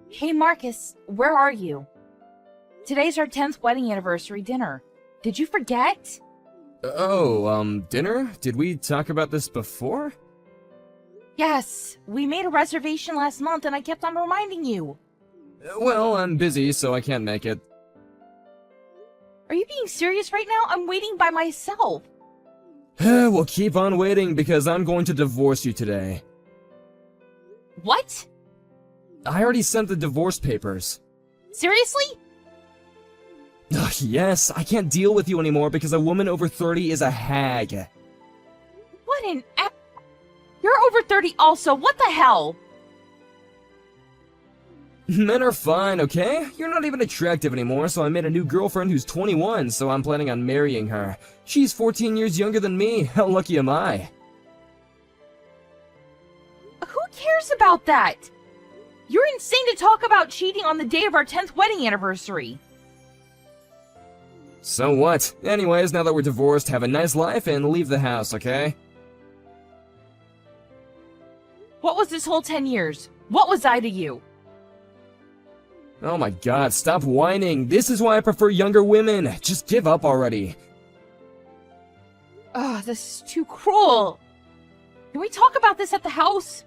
Hey Marcus, where are you? Today's our 10th wedding anniversary dinner. Did you forget? Dinner? Did we talk about this before? Yes, we made a reservation last month and I kept on reminding you. Well, I'm busy, so I can't make it. Are you being serious right now? I'm waiting by myself. We'll keep on waiting because I'm going to divorce you today. What? I already sent the divorce papers. Seriously? Ugh, yes, I can't deal with you anymore because a woman over 30 is a hag. What an You're over 30 also, what the hell? Men are fine, okay? You're not even attractive anymore, so I made a new girlfriend who's 21, so I'm planning on marrying her. She's 14 years younger than me. How lucky am I? Who cares about that? You're insane to talk about cheating on the day of our 10th wedding anniversary. So what? Anyways, now that we're divorced, have a nice life and leave the house, okay? What was this whole 10 years? What was I to you? Oh my god, stop whining. This is why I prefer younger women. Just give up already. Ugh, this is too cruel. Can we talk about this at the house?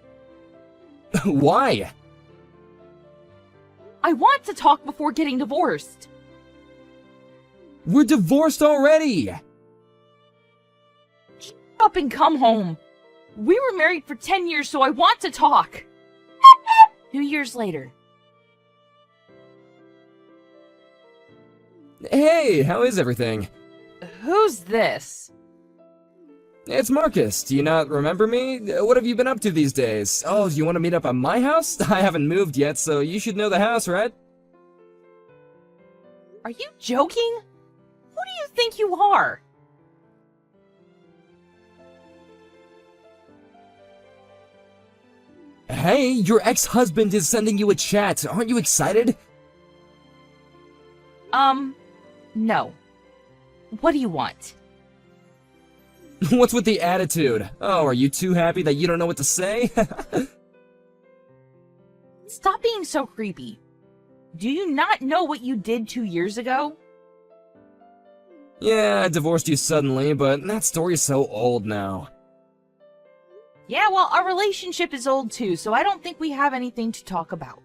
Why? I want to talk before getting divorced. We're divorced already! Shut up and come home. We were married for 10 years, so I want to talk. 2 years later. Hey, how is everything? Who's this? It's Marcus. Do you not remember me? What have you been up to these days? Oh, do you want to meet up at my house? I haven't moved yet, so you should know the house, right? Are you joking? Who do you think you are? Hey, your ex-husband is sending you a chat. Aren't you excited? No. What do you want? What's with the attitude? Oh, are you too happy that you don't know what to say? Stop being so creepy. Do you not know what you did 2 years ago? Yeah, I divorced you suddenly, but that story's so old now. Yeah, well, our relationship is old too, so I don't think we have anything to talk about.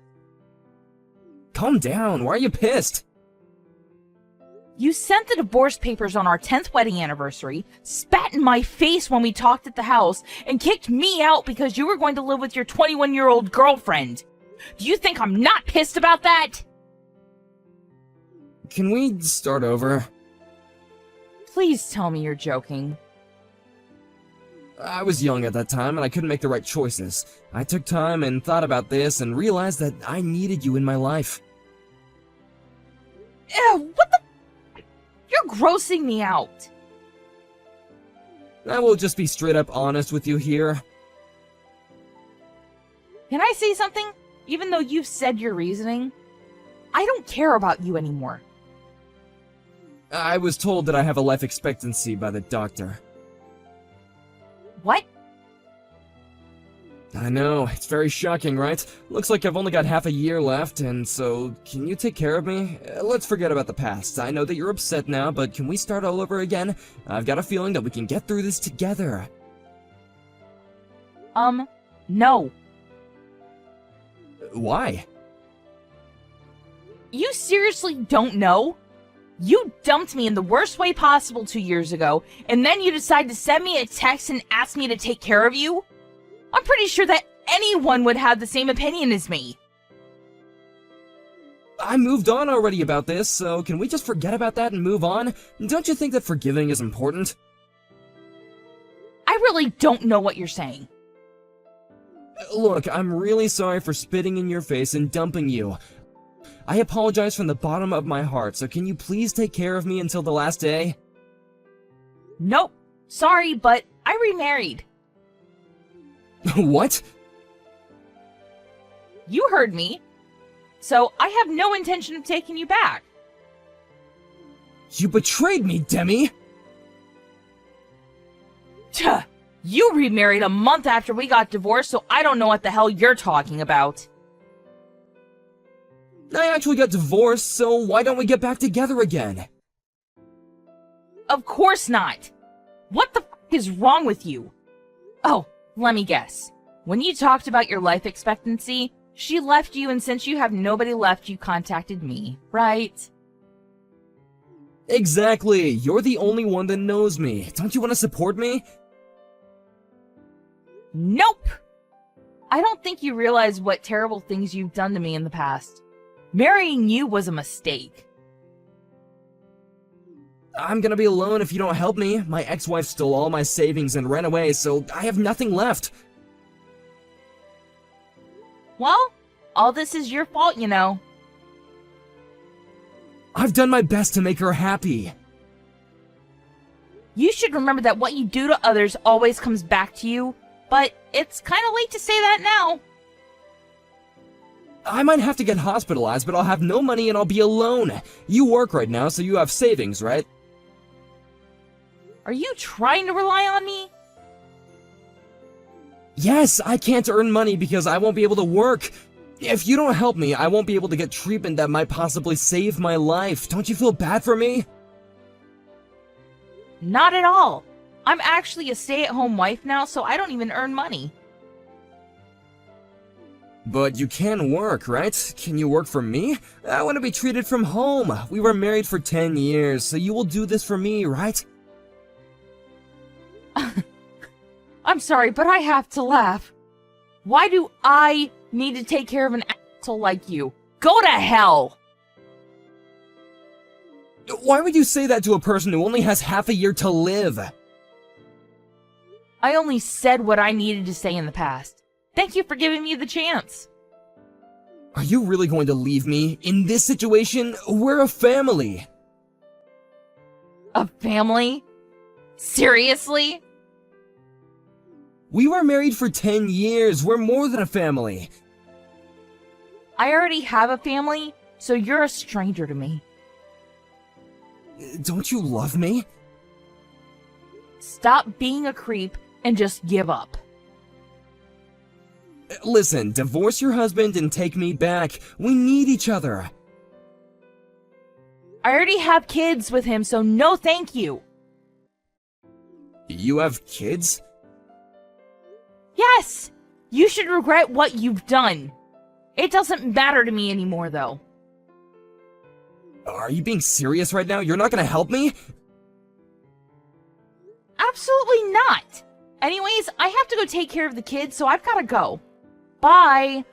Calm down, why are you pissed? You sent the divorce papers on our 10th wedding anniversary, spat in my face when we talked at the house, and kicked me out because you were going to live with your 21-year-old girlfriend. Do you think I'm not pissed about that? Can we start over? Please tell me you're joking. I was young at that time and I couldn't make the right choices. I took time and thought about this and realized that I needed you in my life. Ew, what the? You're grossing me out. I will just be straight up honest with you here. Can I say something? Even though you've said your reasoning, I don't care about you anymore. I was told that I have a life expectancy by the doctor. What? I know, it's very shocking, right? Looks like I've only got half a year left, and so, can you take care of me? Let's forget about the past. I know that you're upset now, but can we start all over again? I've got a feeling that we can get through this together. No. Why? You seriously don't know? You dumped me in the worst way possible 2 years ago, and then you decide to send me a text and ask me to take care of you? I'm pretty sure that anyone would have the same opinion as me. I moved on already about this, so can we just forget about that and move on? Don't you think that forgiving is important? I really don't know what you're saying. Look, I'm really sorry for spitting in your face and dumping you. I apologize from the bottom of my heart, so can you please take care of me until the last day? Nope. Sorry, but I remarried. What? You heard me. So I have no intention of taking you back. You betrayed me, Demi! Tuh. You remarried a month after we got divorced, so I don't know what the hell you're talking about. I actually got divorced, so why don't we get back together again? Of course not. What the f is wrong with you? Oh, let me guess. When you talked about your life expectancy, she left you, and since you have nobody left, you contacted me, right? Exactly. You're the only one that knows me. Don't you want to support me? Nope! I don't think you realize what terrible things you've done to me in the past. Marrying you was a mistake. I'm gonna be alone if you don't help me. My ex-wife stole all my savings and ran away, so I have nothing left. Well, all this is your fault, you know. I've done my best to make her happy. You should remember that what you do to others always comes back to you, but it's kind of late to say that now. I might have to get hospitalized, but I'll have no money and I'll be alone. You work right now, so you have savings, right? Are you trying to rely on me? Yes, I can't earn money because I won't be able to work. If you don't help me, I won't be able to get treatment that might possibly save my life. Don't you feel bad for me? Not at all. I'm actually a stay-at-home wife now, so I don't even earn money. But you can work, right? Can you work for me? I want to be treated from home. We were married for 10 years, so you will do this for me, right? I'm sorry, but I have to laugh. Why do I need to take care of an asshole like you? Go to hell! Why would you say that to a person who only has half a year to live? I only said what I needed to say in the past. Thank you for giving me the chance. Are you really going to leave me? In this situation, we're a family. A family? Seriously? We were married for 10 years. We're more than a family. I already have a family, so you're a stranger to me. Don't you love me? Stop being a creep and just give up. Listen, divorce your husband and take me back. We need each other. I already have kids with him, so no thank you. You have kids? Yes! You should regret what you've done. It doesn't matter to me anymore, though. Are you being serious right now? You're not gonna help me? Absolutely not! Anyways, I have to go take care of the kids, so I've gotta go. Bye!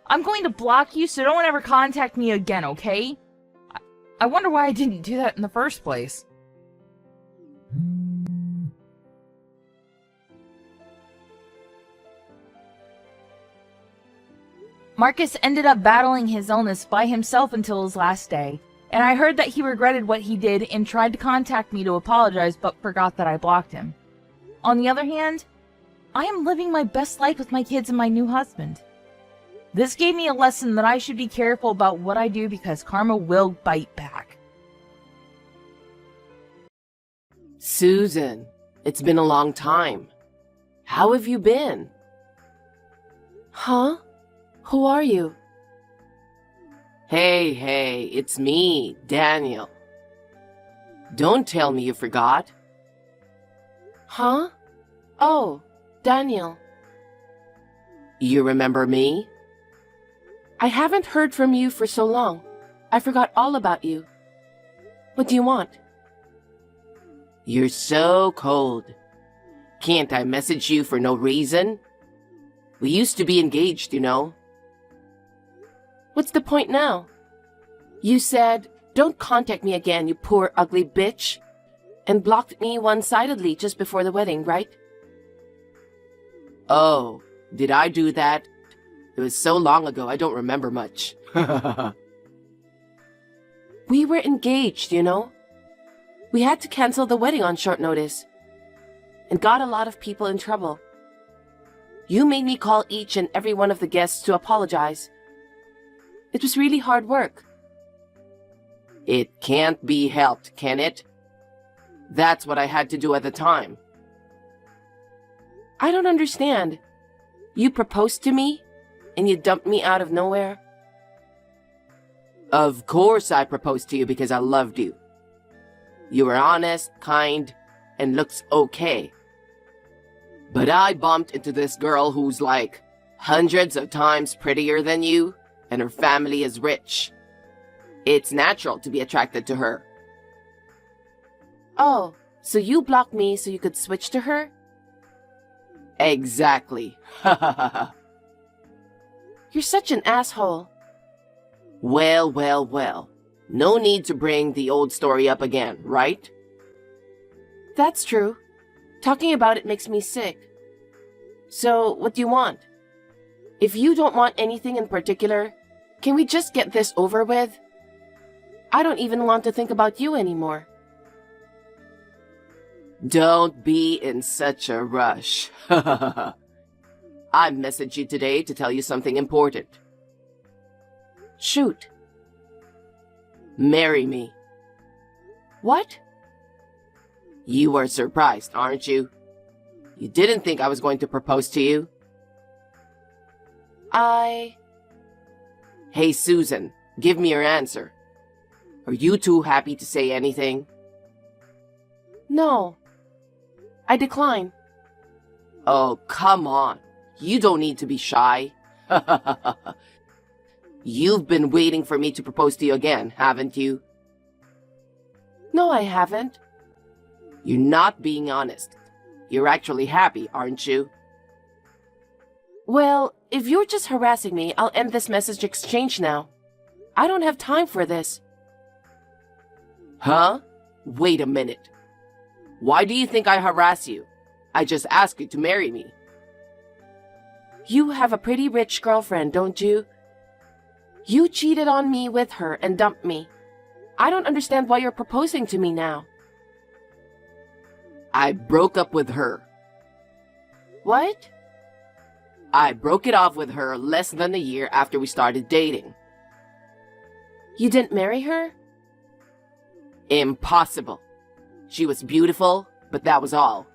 I'm going to block you, so don't ever contact me again, okay? I wonder why I didn't do that in the first place. Marcus ended up battling his illness by himself until his last day, and I heard that he regretted what he did and tried to contact me to apologize but forgot that I blocked him. On the other hand, I am living my best life with my kids and my new husband. This gave me a lesson that I should be careful about what I do because karma will bite back. Susan, it's been a long time. How have you been? Huh? Who are you? Hey, it's me, Daniel. Don't tell me you forgot. Huh? Oh, Daniel. You remember me? I haven't heard from you for so long. I forgot all about you. What do you want? You're so cold. Can't I message you for no reason? We used to be engaged, you know. What's the point now? You said, "Don't contact me again, you poor ugly bitch," and blocked me one-sidedly just before the wedding, right? Oh, did I do that? It was so long ago, I don't remember much. We were engaged, you know. We had to cancel the wedding on short notice and got a lot of people in trouble. You made me call each and every one of the guests to apologize. It was really hard work. It can't be helped, can it? That's what I had to do at the time. I don't understand. You proposed to me, and you dumped me out of nowhere? Of course I proposed to you because I loved you. You were honest, kind, and looks okay. But I bumped into this girl who's like hundreds of times prettier than you, and her family is rich. It's natural to be attracted to her. Oh, so you blocked me so you could switch to her? Exactly. You're such an asshole. Well, well, well. No need to bring the old story up again, right? That's true. Talking about it makes me sick. So, what do you want? If you don't want anything in particular, can we just get this over with? I don't even want to think about you anymore. Don't be in such a rush. I messaged you today to tell you something important. Shoot. Marry me. What? You are surprised, aren't you? You didn't think I was going to propose to you? Hey, Susan, give me your answer. Are you too happy to say anything? No. I decline. Oh, come on. You don't need to be shy. You've been waiting for me to propose to you again, haven't you? No, I haven't. You're not being honest. You're actually happy, aren't you? Well, if you're just harassing me, I'll end this message exchange now. I don't have time for this. Huh? Wait a minute. Why do you think I harass you? I just asked you to marry me. You have a pretty rich girlfriend, don't you? You cheated on me with her and dumped me. I don't understand why you're proposing to me now. I broke up with her. What? I broke it off with her less than a year after we started dating. You didn't marry her? Impossible. She was beautiful, but that was all.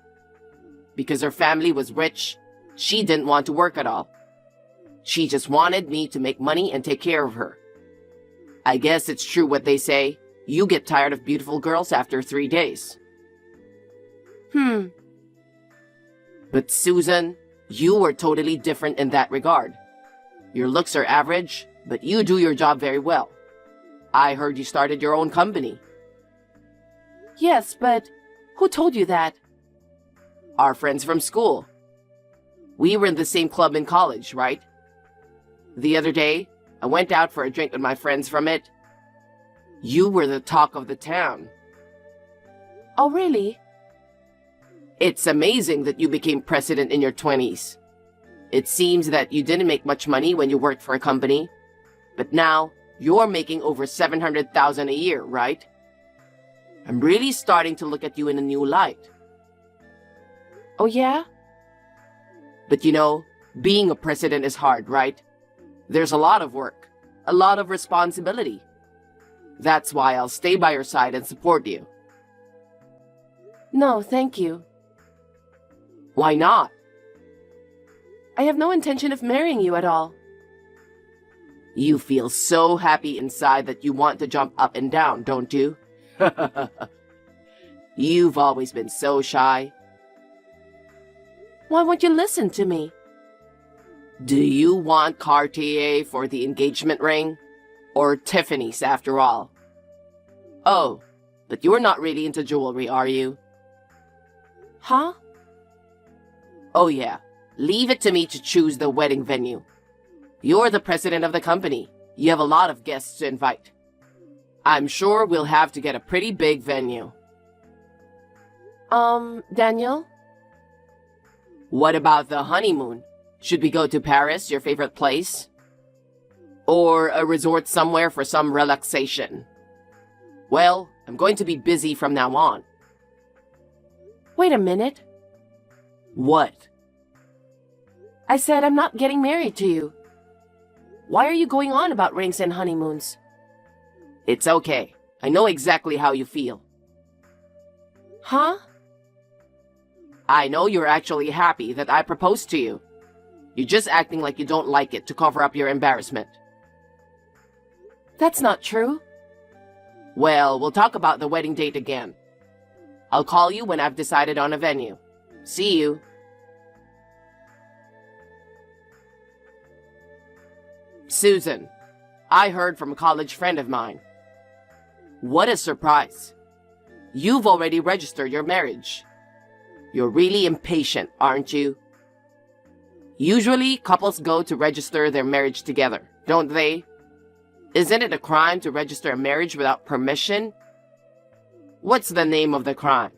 Because her family was rich, she didn't want to work at all. She just wanted me to make money and take care of her. I guess it's true what they say, you get tired of beautiful girls after 3 days. But Susan, you were totally different in that regard. Your looks are average, but you do your job very well. I heard you started your own company. Yes, but who told you that? Our friends from school. We were in the same club in college, right? The other day, I went out for a drink with my friends from it. You were the talk of the town. Oh, really? It's amazing that you became president in your 20s. It seems that you didn't make much money when you worked for a company, but now you're making over $700,000 a year, right? I'm really starting to look at you in a new light. Oh, yeah? But you know, being a president is hard, right? There's a lot of work, a lot of responsibility. That's why I'll stay by your side and support you. No, thank you. Why not? I have no intention of marrying you at all. You feel so happy inside that you want to jump up and down, don't you? You've always been so shy. Why won't you listen to me? Do you want Cartier for the engagement ring? Or Tiffany's after all? Oh, but you're not really into jewelry, are you? Huh? Oh yeah, leave it to me to choose the wedding venue. You're the president of the company. You have a lot of guests to invite. I'm sure we'll have to get a pretty big venue. Daniel? What about the honeymoon? Should we go to Paris, your favorite place? Or a resort somewhere for some relaxation? Well, I'm going to be busy from now on. Wait a minute. What? I said I'm not getting married to you. Why are you going on about rings and honeymoons? It's okay. I know exactly how you feel. Huh? I know you're actually happy that I proposed to you. You're just acting like you don't like it to cover up your embarrassment. That's not true. Well, we'll talk about the wedding date again. I'll call you when I've decided on a venue. See you. Susan, I heard from a college friend of mine. What a surprise. You've already registered your marriage. You're really impatient, aren't you? Usually, couples go to register their marriage together, don't they? Isn't it a crime to register a marriage without permission? What's the name of the crime?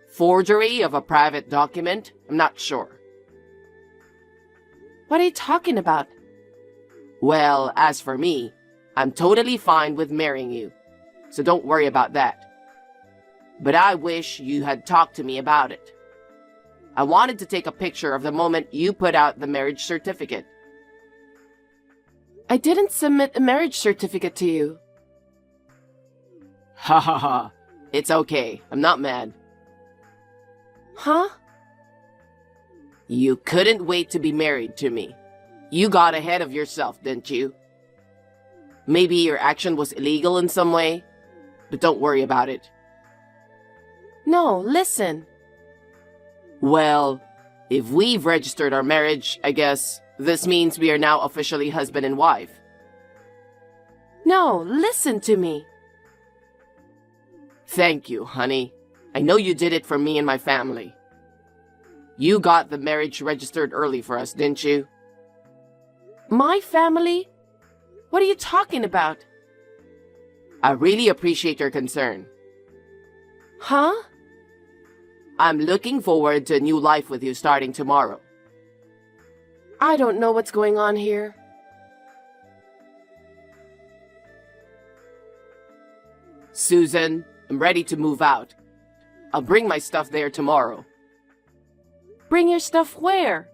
Forgery of a private document? I'm not sure. What are you talking about? Well, as for me, I'm totally fine with marrying you, so don't worry about that. But I wish you had talked to me about it. I wanted to take a picture of the moment you put out the marriage certificate. I didn't submit a marriage certificate to you. Ha ha ha. It's okay. I'm not mad. Huh? You couldn't wait to be married to me. You got ahead of yourself, didn't you? Maybe your action was illegal in some way, but don't worry about it. No, listen. Well, if we've registered our marriage, I guess this means we are now officially husband and wife. No, listen to me. Thank you, honey. I know you did it for me and my family. You got the marriage registered early for us, didn't you? My family? What are you talking about? I really appreciate your concern. Huh? I'm looking forward to a new life with you starting tomorrow. I don't know what's going on here. Susan, I'm ready to move out. I'll bring my stuff there tomorrow. Bring your stuff where?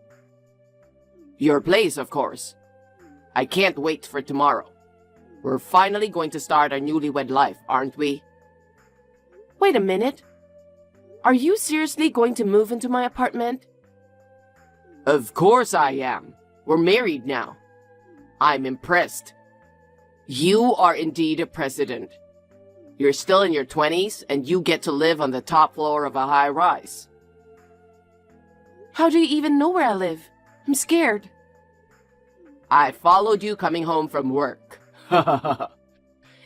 Your place, of course. I can't wait for tomorrow. We're finally going to start our newlywed life, aren't we? Wait a minute. Are you seriously going to move into my apartment? Of course I am. We're married now. I'm impressed. You are indeed a president. You're still in your 20s and you get to live on the top floor of a high-rise. How do you even know where I live? I'm scared. I followed you coming home from work.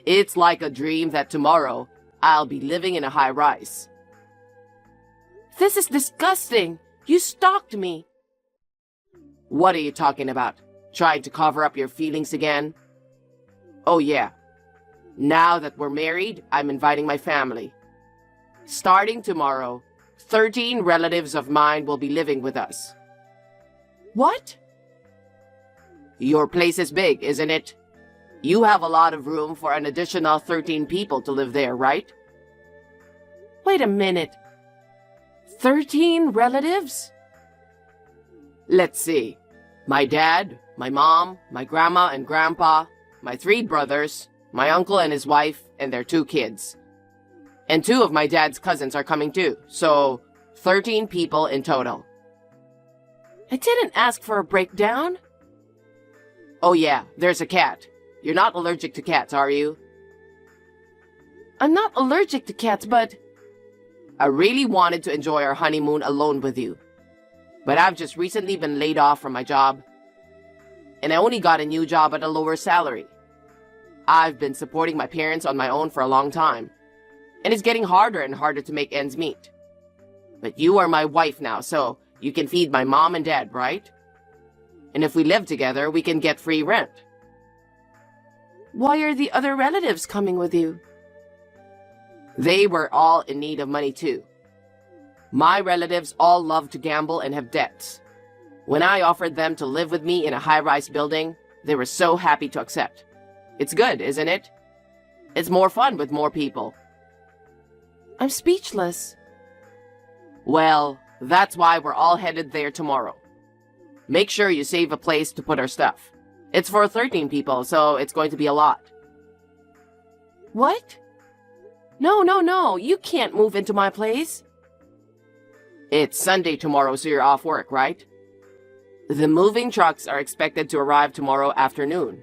It's like a dream that tomorrow I'll be living in a high-rise. This is disgusting. You stalked me. What are you talking about? Trying to cover up your feelings again? Oh yeah. Now that we're married, I'm inviting my family. Starting tomorrow, 13 relatives of mine will be living with us. What? Your place is big, isn't it? You have a lot of room for an additional 13 people to live there, right? Wait a minute. 13 relatives? Let's see. My dad, my mom, my grandma and grandpa, my 3 brothers, my uncle and his wife, and their 2 kids. And 2 of my dad's cousins are coming too, so 13 people in total. I didn't ask for a breakdown. Oh yeah, there's a cat. You're not allergic to cats, are you? I'm not allergic to cats, but I really wanted to enjoy our honeymoon alone with you. But I've just recently been laid off from my job, and I only got a new job at a lower salary. I've been supporting my parents on my own for a long time, and it's getting harder and harder to make ends meet. But you are my wife now, so you can feed my mom and dad, right? And if we live together, we can get free rent. Why are the other relatives coming with you? They were all in need of money too. My relatives all love to gamble and have debts. When I offered them to live with me in a high-rise building, they were so happy to accept. It's good, isn't it? It's more fun with more people. I'm speechless. Well, that's why we're all headed there tomorrow. Make sure you save a place to put our stuff. It's for 13 people, so it's going to be a lot. What? No, you can't move into my place. It's Sunday tomorrow, so you're off work, right? The moving trucks are expected to arrive tomorrow afternoon.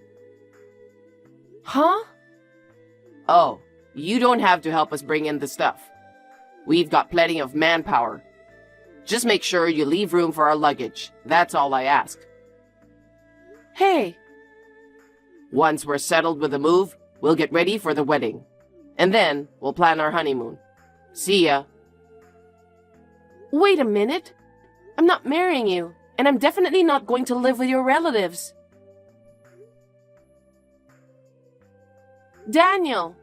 Huh? Oh, you don't have to help us bring in the stuff. We've got plenty of manpower. Just make sure you leave room for our luggage. That's all I ask. Hey! Once we're settled with the move, we'll get ready for the wedding. And then we'll plan our honeymoon. See ya. Wait a minute. I'm not marrying you, and I'm definitely not going to live with your relatives. Daniel!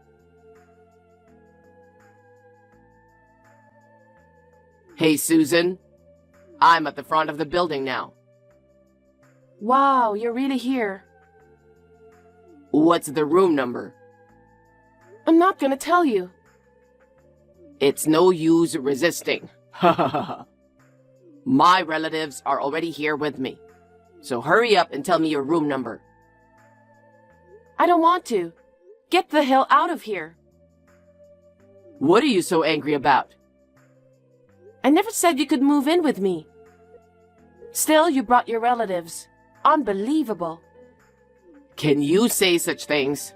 Hey, Susan. I'm at the front of the building now. Wow, you're really here. What's the room number? I'm not gonna tell you. It's no use resisting. My relatives are already here with me. So hurry up and tell me your room number. I don't want to. Get the hell out of here. What are you so angry about? I never said you could move in with me. Still, you brought your relatives. Unbelievable. Can you say such things?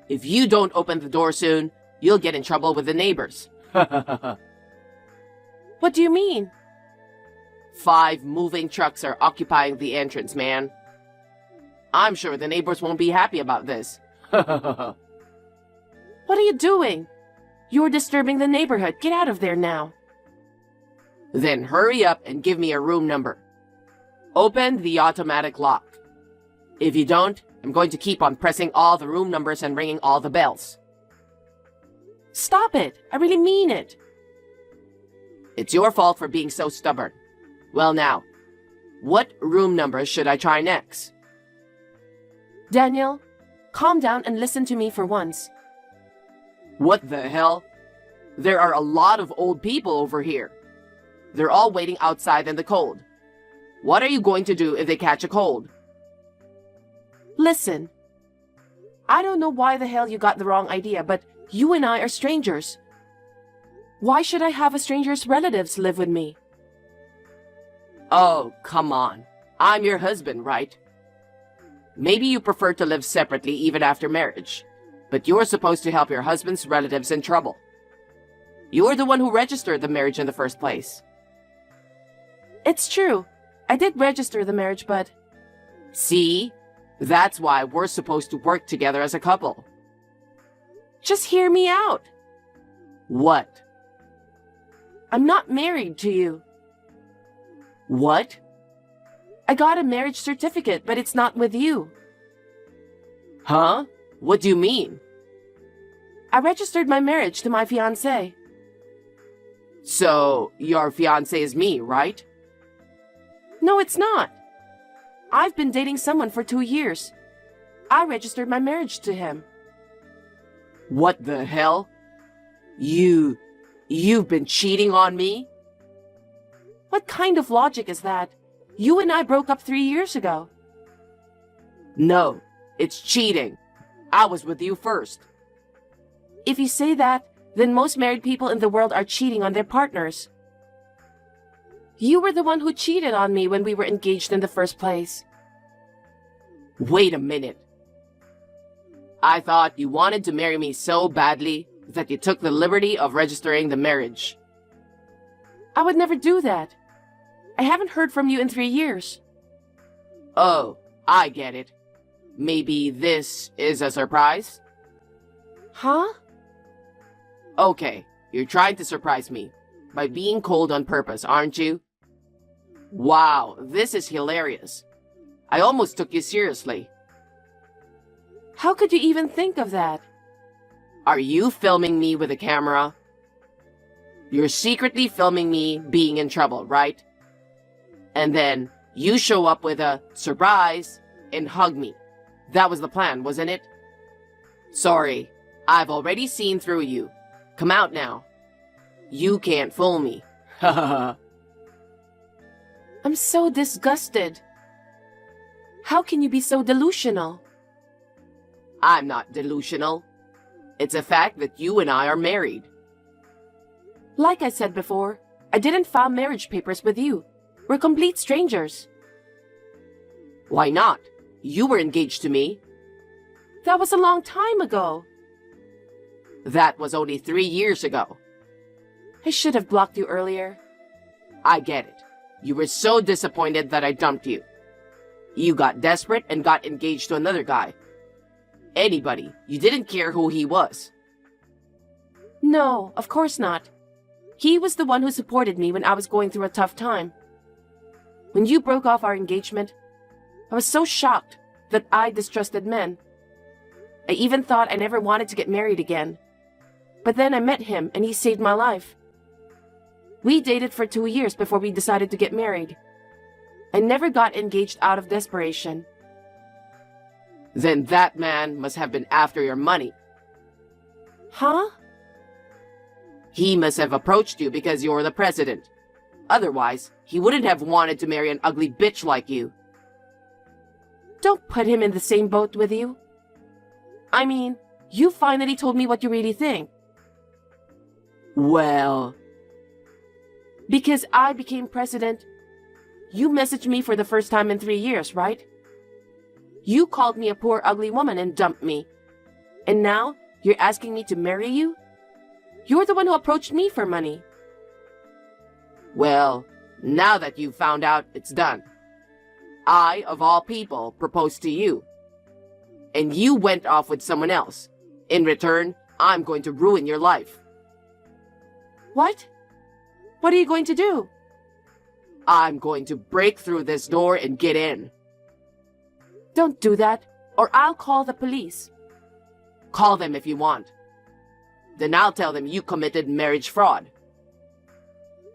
If you don't open the door soon, you'll get in trouble with the neighbors. What do you mean? 5 moving trucks are occupying the entrance, man. I'm sure the neighbors won't be happy about this. What are you doing? You're disturbing the neighborhood. Get out of there now. Then hurry up and give me a room number. Open the automatic lock. If you don't, I'm going to keep on pressing all the room numbers and ringing all the bells. Stop it! I really mean it. It's your fault for being so stubborn. Well now, what room number should I try next? Daniel, calm down and listen to me for once. What the hell? There are a lot of old people over here. They're all waiting outside in the cold. What are you going to do if they catch a cold? Listen, I don't know why the hell you got the wrong idea, but you and I are strangers. Why should I have a stranger's relatives live with me? Oh, come on. I'm your husband, right? Maybe you prefer to live separately even after marriage, but you're supposed to help your husband's relatives in trouble. You're the one who registered the marriage in the first place. It's true. I did register the marriage, but... See? That's why we're supposed to work together as a couple. Just hear me out. What? I'm not married to you. What? I got a marriage certificate, but it's not with you. Huh? What do you mean? I registered my marriage to my fiancé. So, your fiancé is me, right? No, it's not. I've been dating someone for 2 years. I registered my marriage to him. What the hell? You've been cheating on me? What kind of logic is that? You and I broke up 3 years ago. No, it's cheating. I was with you first. If you say that, then most married people in the world are cheating on their partners. You were the one who cheated on me when we were engaged in the first place. Wait a minute. I thought you wanted to marry me so badly that you took the liberty of registering the marriage. I would never do that. I haven't heard from you in 3 years. Oh, I get it. Maybe this is a surprise? Huh? Okay, you're trying to surprise me by being cold on purpose, aren't you? Wow, this is hilarious. I almost took you seriously. How could you even think of that? Are you filming me with a camera? You're secretly filming me being in trouble, right? And then you show up with a surprise and hug me. That was the plan, wasn't it? Sorry, I've already seen through you. Come out now. You can't fool me. I'm so disgusted. How can you be so delusional? I'm not delusional. It's a fact that you and I are married. Like I said before, I didn't file marriage papers with you. We're complete strangers. Why not? You were engaged to me. That was a long time ago. That was only 3 years ago. I should have blocked you earlier. I get it. You were so disappointed that I dumped you. You got desperate and got engaged to another guy. Anybody. You didn't care who he was. No, of course not. He was the one who supported me when I was going through a tough time. When you broke off our engagement, I was so shocked that I distrusted men. I even thought I never wanted to get married again. But then I met him and he saved my life. We dated for 2 years before we decided to get married. I never got engaged out of desperation. Then that man must have been after your money. Huh? He must have approached you because you're the president. Otherwise, he wouldn't have wanted to marry an ugly bitch like you. Don't put him in the same boat with you. I mean, you finally told me what you really think. Well, because I became president, you messaged me for the first time in 3 years, right? You called me a poor ugly woman and dumped me. And now, you're asking me to marry you? You're the one who approached me for money. Well, now that you've found out, it's done. I, of all people, proposed to you. And you went off with someone else. In return, I'm going to ruin your life. What? What are you going to do? I'm going to break through this door and get in. Don't do that, or I'll call the police. Call them if you want. Then I'll tell them you committed marriage fraud.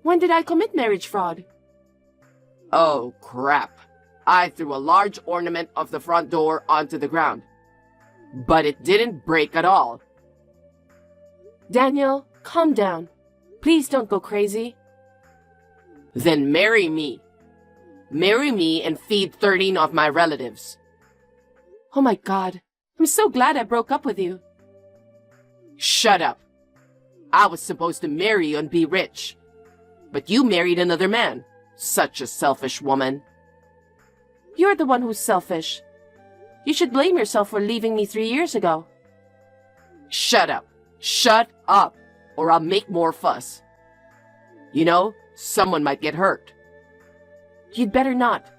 When did I commit marriage fraud? Oh, crap. I threw a large ornament of the front door onto the ground. But it didn't break at all. Daniel, calm down. Please don't go crazy. Then marry me. Marry me and feed 13 of my relatives. Oh my God. I'm so glad I broke up with you. Shut up. I was supposed to marry you and be rich. But you married another man. Such a selfish woman. You're the one who's selfish. You should blame yourself for leaving me 3 years ago. Shut up. Shut up, or I'll make more fuss. You know, someone might get hurt. You'd better not.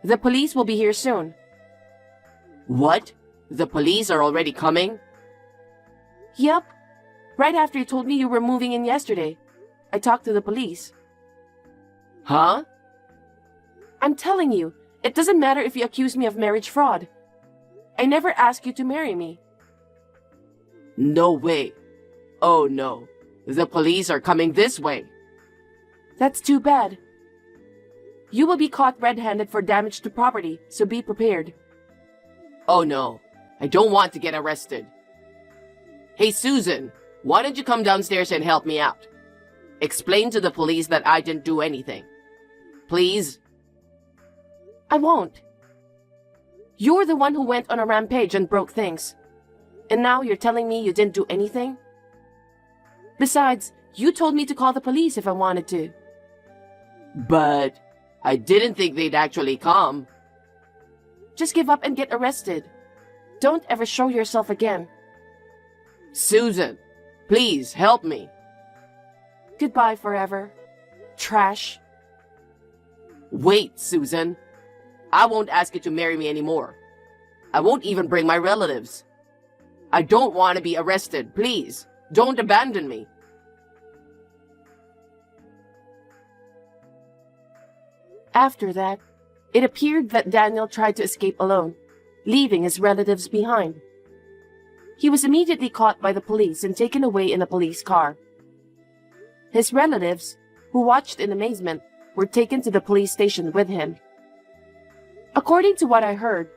The police will be here soon. What? The police are already coming? Yep. Right after you told me you were moving in yesterday, I talked to the police. Huh? I'm telling you, it doesn't matter if you accuse me of marriage fraud. I never asked you to marry me. No way. Oh no. The police are coming this way. That's too bad. You will be caught red-handed for damage to property, so be prepared. Oh no. I don't want to get arrested. Hey Susan, why don't you come downstairs and help me out? Explain to the police that I didn't do anything. Please? I won't. You're the one who went on a rampage and broke things. And now you're telling me you didn't do anything? Besides, you told me to call the police if I wanted to. But I didn't think they'd actually come. Just give up and get arrested. Don't ever show yourself again. Susan, please help me. Goodbye forever. Trash. Wait, Susan. I won't ask you to marry me anymore. I won't even bring my relatives. I don't want to be arrested, please. Don't abandon me. After that, it appeared that Daniel tried to escape alone, leaving his relatives behind. He was immediately caught by the police and taken away in a police car. His relatives, who watched in amazement, were taken to the police station with him. According to what I heard,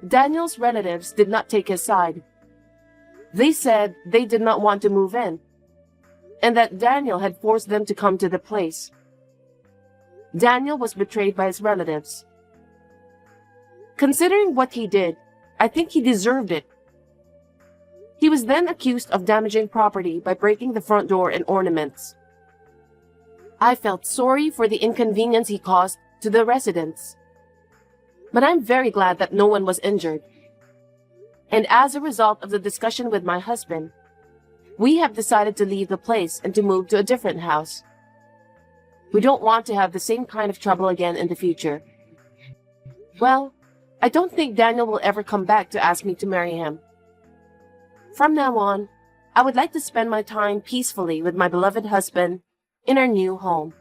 Daniel's relatives did not take his side. They said they did not want to move in, and that Daniel had forced them to come to the place. Daniel was betrayed by his relatives. Considering what he did, I think he deserved it. He was then accused of damaging property by breaking the front door and ornaments. I felt sorry for the inconvenience he caused to the residents. But I'm very glad that no one was injured. And as a result of the discussion with my husband, we have decided to leave the place and to move to a different house. We don't want to have the same kind of trouble again in the future. Well, I don't think Daniel will ever come back to ask me to marry him. From now on, I would like to spend my time peacefully with my beloved husband in our new home.